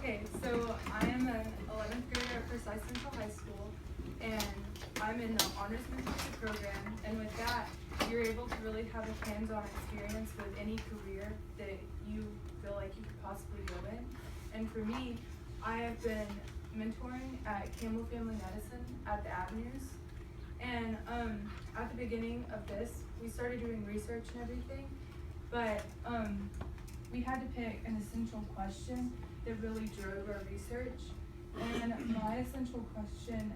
Okay, so I am an 11th grader at Forsyth Central High School, and I'm in the Honors Mentorship Program, and with that, you're able to really have a hands-on experience with any career that you feel like you could possibly go in. And for me, I have been mentoring at Campbell Family Medicine at the Avenues, and at the beginning of this, we started doing research and everything, but we had to pick an essential question that really drove our research. And my essential question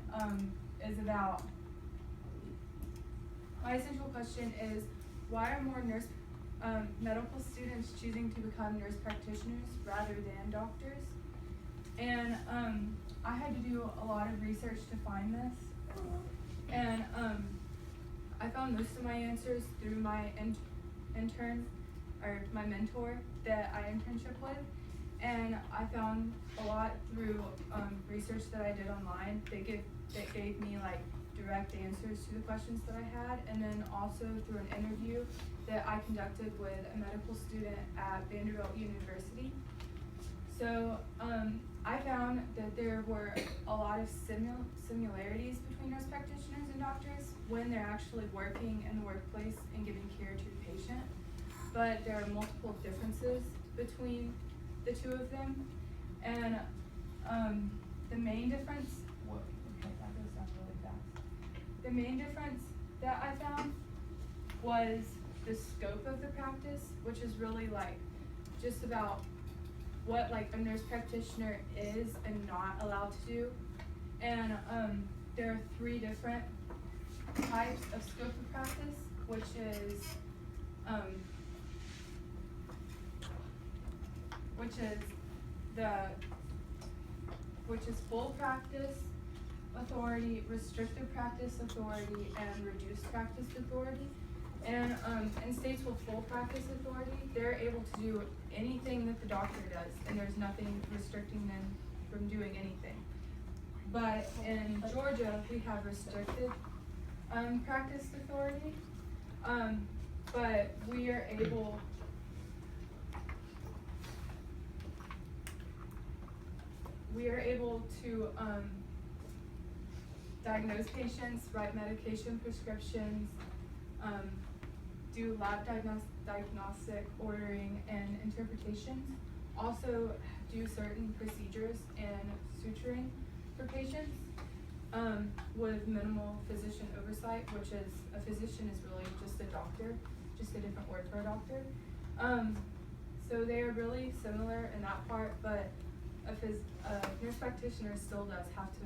is why are more medical students choosing to become nurse practitioners rather than doctors? And I had to do a lot of research to find this, and I found most of my answers through my intern or my mentor that I internship with, and I found a lot through research that I did online that gave me like direct answers to the questions that I had, and then also through an interview that I conducted with a medical student at Vanderbilt University. So I found that there were a lot of similarities between nurse practitioners and doctors when they're actually working in the workplace and giving care to the patient, but there are multiple differences between the two of them. And the main difference, okay, that goes down really fast. The main difference that I found was the scope of the practice, which is really like just about what like a nurse practitioner is and not allowed to do. And there are 3 different types of scope of practice, which is full practice authority, restricted practice authority, and reduced practice authority. And in states with full practice authority, they're able to do anything that the doctor does, and there's nothing restricting them from doing anything. But in Georgia, we have restricted practice authority, but we are able to diagnose patients, write medication prescriptions, do lab diagnostic ordering and interpretations, also do certain procedures and suturing for patients with minimal physician oversight, which is a physician is really just a doctor, just a different word for a doctor. So they are really similar in that part, but a nurse practitioner still does have to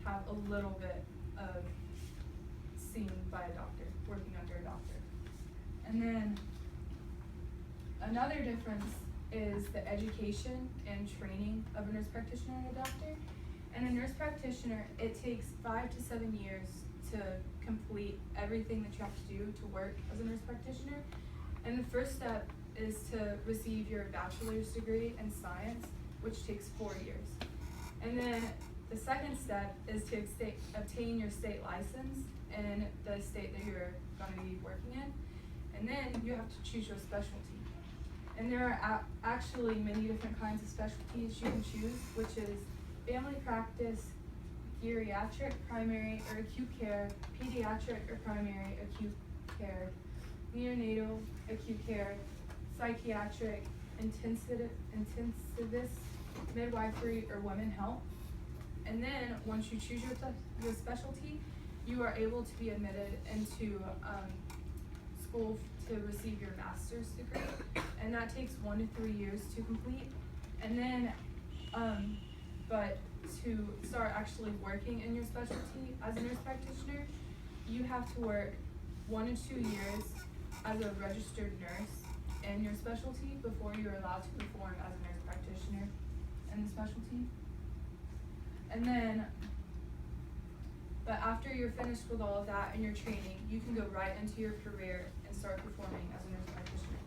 have a little bit of seen by a doctor, working under a doctor. And then another difference is the education and training of a nurse practitioner and a doctor. And a nurse practitioner, it takes 5 to 7 years to complete everything that you have to do to work as a nurse practitioner. And the first step is to receive your bachelor's degree in science, which takes 4 years. And then the second step is to obtain your state license in the state that you're going to be working in. And then you have to choose your specialty. And there are actually many different kinds of specialties you can choose, which is family practice, geriatric, primary or acute care, pediatric or primary acute care, neonatal acute care, psychiatric, intensivist, midwifery, or women health. And then once you choose your specialty, you are able to be admitted into school to receive your master's degree, and that takes 1 to 3 years to complete. And then but to start actually working in your specialty as a nurse practitioner, you have to work 1 to 2 years as a registered nurse in your specialty before you're allowed to perform as a nurse practitioner in the specialty. And then, but after you're finished with all of that and your training, you can go right into your career and start performing as a nurse practitioner.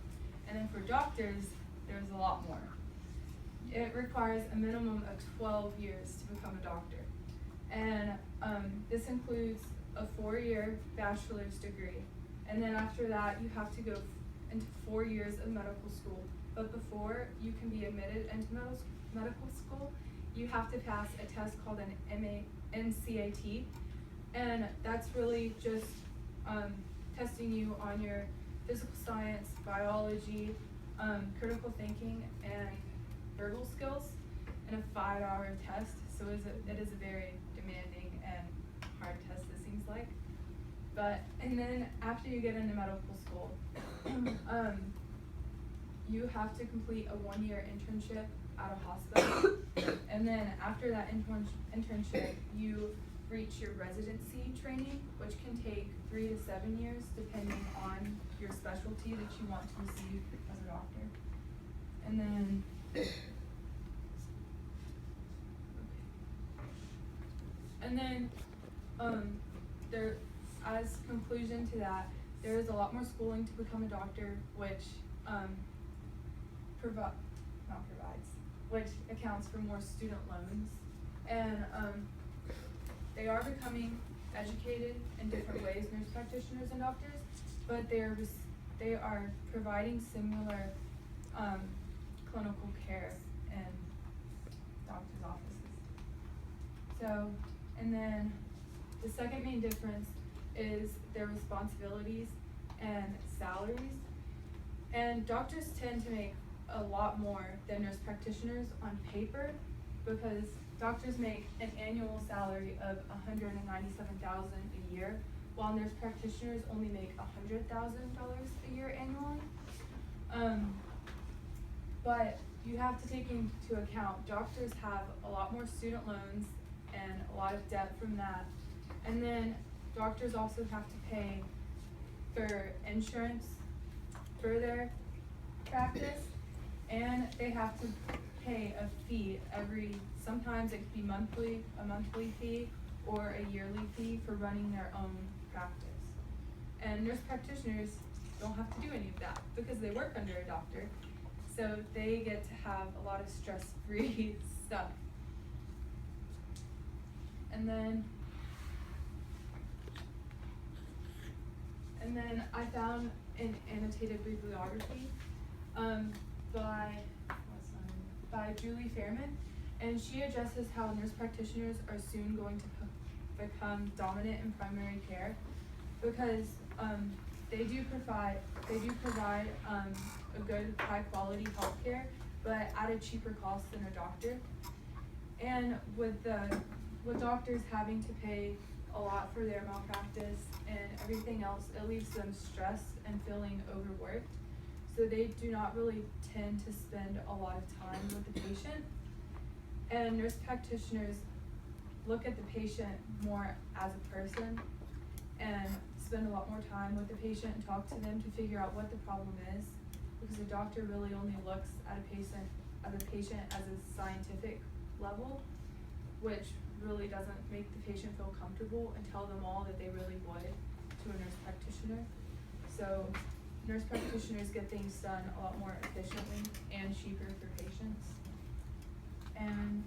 And then for doctors, there's a lot more. It requires a minimum of 12 years to become a doctor. And this includes a 4-year bachelor's degree. And then after that, you have to go into 4 years of medical school. But before you can be admitted into medical school, you have to pass a test called an NCAT, and that's really just testing you on your physical science, biology, critical thinking, and verbal skills in a 5-hour test. So it is a very demanding and hard test, it seems like. And then after you get into medical school, you have to complete a 1-year internship at a hospital. And then after that internship, you reach your residency training, which can take 3 to 7 years, depending on your specialty that you want to receive as a doctor. And then, there, as conclusion to that, there is a lot more schooling to become a doctor, which which accounts for more student loans, and they are becoming educated in different ways, nurse practitioners and doctors, but they are providing similar clinical care in doctors' offices. So, and then the second main difference is their responsibilities and salaries. And doctors tend to make a lot more than nurse practitioners on paper, because doctors make an annual salary of $197,000 a year, while nurse practitioners only make $100,000 a year annually. But you have to take into account doctors have a lot more student loans and a lot of debt from that. And then doctors also have to pay for insurance for their practice, and they have to pay a fee sometimes it could be a monthly fee or a yearly fee for running their own practice. And nurse practitioners don't have to do any of that because they work under a doctor, so they get to have a lot of stress-free stuff. And then I found an annotated bibliography by Julie Fairman, and she addresses how nurse practitioners are soon going to become dominant in primary care, because they do provide a good high quality healthcare, but at a cheaper cost than a doctor. And with doctors having to pay a lot for their malpractice and everything else, it leaves them stressed and feeling overworked. So they do not really tend to spend a lot of time with the patient. And nurse practitioners look at the patient more as a person and spend a lot more time with the patient and talk to them to figure out what the problem is, because the doctor really only looks at a patient as a scientific level, which really doesn't make the patient feel comfortable and tell them all that they really would to a nurse practitioner. So nurse practitioners get things done a lot more efficiently and cheaper for patients. And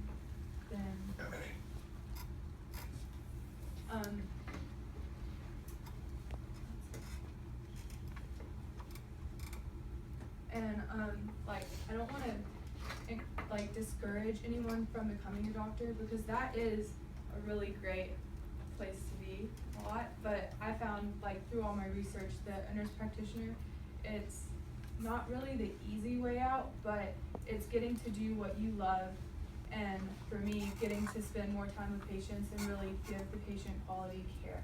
then I don't want to discourage anyone from becoming a doctor, because that is a really great place to be a lot. But I found through all my research that a nurse practitioner, it's not really the easy way out, but it's getting to do what you love, and for me, getting to spend more time with patients and really give the patient quality care.